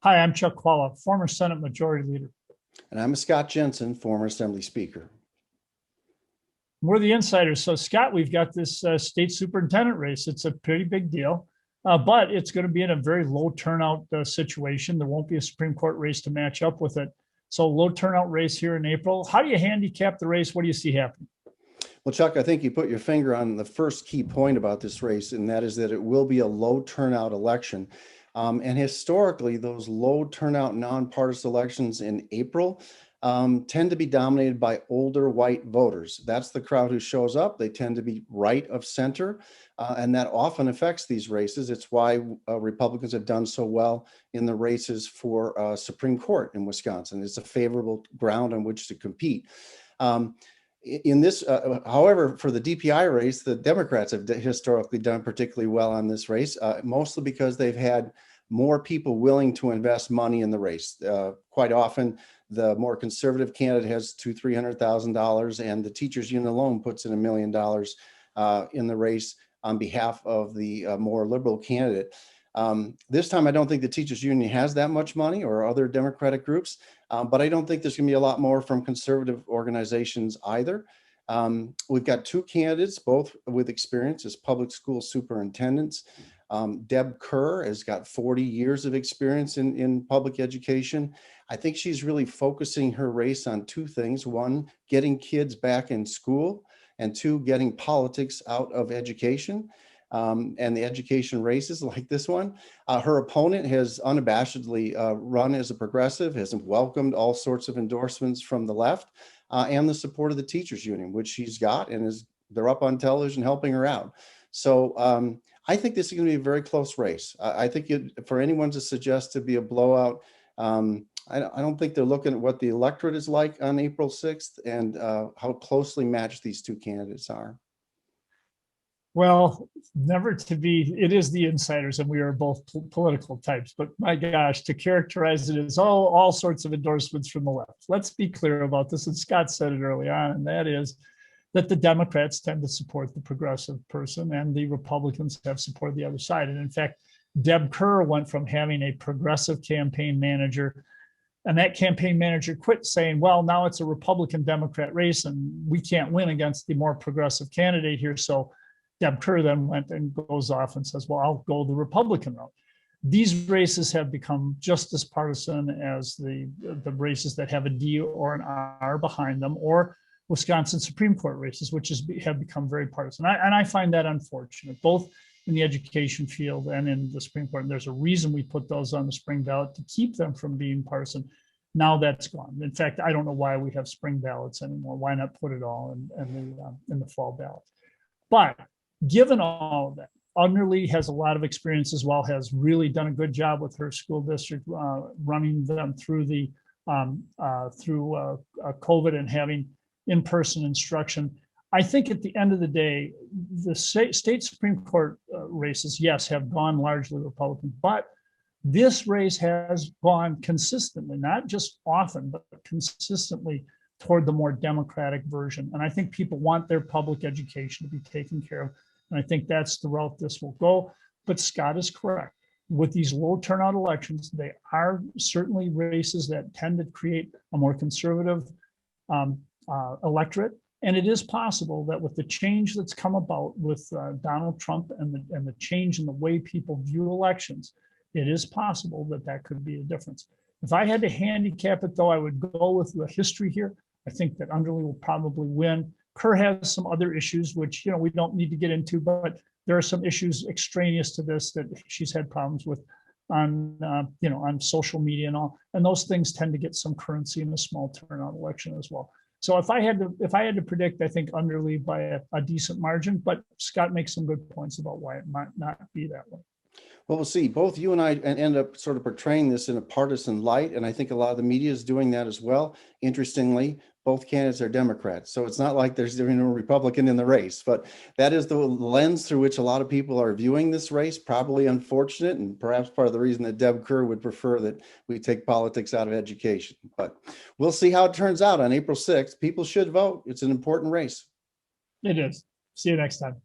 Hi, I'm Chuck Chvala, former Senate Majority Leader. And I'm Scott Jensen, former Assembly Speaker. We're the insiders. So, Scott, we've got this state superintendent race. It's a pretty big deal, but it's going to be in a very low turnout situation. There won't be a Supreme Court race to match up with it. So, low turnout race here in April. How do you handicap the race? What do you see happening? Well, Chuck, I think you put your finger on the first key point about this race, and that is that it will be a low turnout election. And historically, those low turnout nonpartisan elections in April tend to be dominated by older white voters. That's the crowd who shows up. They tend to be right of center, and that often affects these races. It's why Republicans have done so well in the races for Supreme Court in Wisconsin. It's a favorable ground on which to compete. In this, however, for the DPI race, the Democrats have historically done particularly well on this race, mostly because they've had more people willing to invest money in the race. Quite often, the more conservative candidate has $200,000-$300,000, and the teachers union alone puts in $1 million in the race on behalf of the more liberal candidate. This time, I don't think the teachers union has that much money, or other Democratic groups, but I don't think there's going to be a lot more from conservative organizations either. We've got two candidates, both with experience as public school superintendents. Deb Kerr has got 40 years of experience in public education. I think she's really focusing her race on two things. One, getting kids back in school, and two, getting politics out of education. And the education races like this one. Her opponent has unabashedly run as a progressive, has welcomed all sorts of endorsements from the left and the support of the teachers union, which she's got, and they're up on television helping her out. So I think this is going to be a very close race. I think for anyone to suggest to be a blowout, I don't think they're looking at what the electorate is like on April 6th and how closely matched these two candidates are. Well, never to be, it is the insiders, and we are both political types, but my gosh, to characterize it as all sorts of endorsements from the left. Let's be clear about this, and Scott said it early on, and that is that the Democrats tend to support the progressive person, and the Republicans have supported the other side. And in fact, Deb Kerr went from having a progressive campaign manager, and that campaign manager quit, saying, well, now it's a Republican-Democrat race, and we can't win against the more progressive candidate here, so Deb Kerr then went and goes off and says, well, I'll go the Republican route. These races have become just as partisan as the races that have a D or an R behind them, or Wisconsin Supreme Court races, which have become very partisan. And I find that unfortunate, both in the education field and in the Supreme Court. And there's a reason we put those on the spring ballot, to keep them from being partisan. Now that's gone. In fact, I don't know why we have spring ballots anymore. Why not put it all in the fall ballot? But given all of that, Underly has a lot of experience as well, has really done a good job with her school district, running them through COVID and having in-person instruction. I think at the end of the day, the state Supreme Court races, yes, have gone largely Republican, but this race has gone consistently, not just often, but consistently toward the more Democratic version. And I think people want their public education to be taken care of. And I think that's the route this will go. But Scott is correct. With these low turnout elections, they are certainly races that tend to create a more conservative electorate. And it is possible that with the change that's come about with Donald Trump and the change in the way people view elections, it is possible that that could be a difference. If I had to handicap it, though, I would go with the history here. I think that Underly will probably win. Kerr has some other issues, which we don't need to get into, but there are some issues extraneous to this that she's had problems with on social media and all, and those things tend to get some currency in a small turnout election as well. So if I had to predict, I think Underly by a decent margin, but Scott makes some good points about why it might not be that way. Well, we'll see. Both you and I end up sort of portraying this in a partisan light, and I think a lot of the media is doing that as well. Interestingly, both candidates are Democrats, so it's not like there's a Republican in the race, but that is the lens through which a lot of people are viewing this race. Probably unfortunate, and perhaps part of the reason that Deb Kerr would prefer that we take politics out of education. But we'll see how it turns out on April 6th. People should vote. It's an important race. It is. See you next time.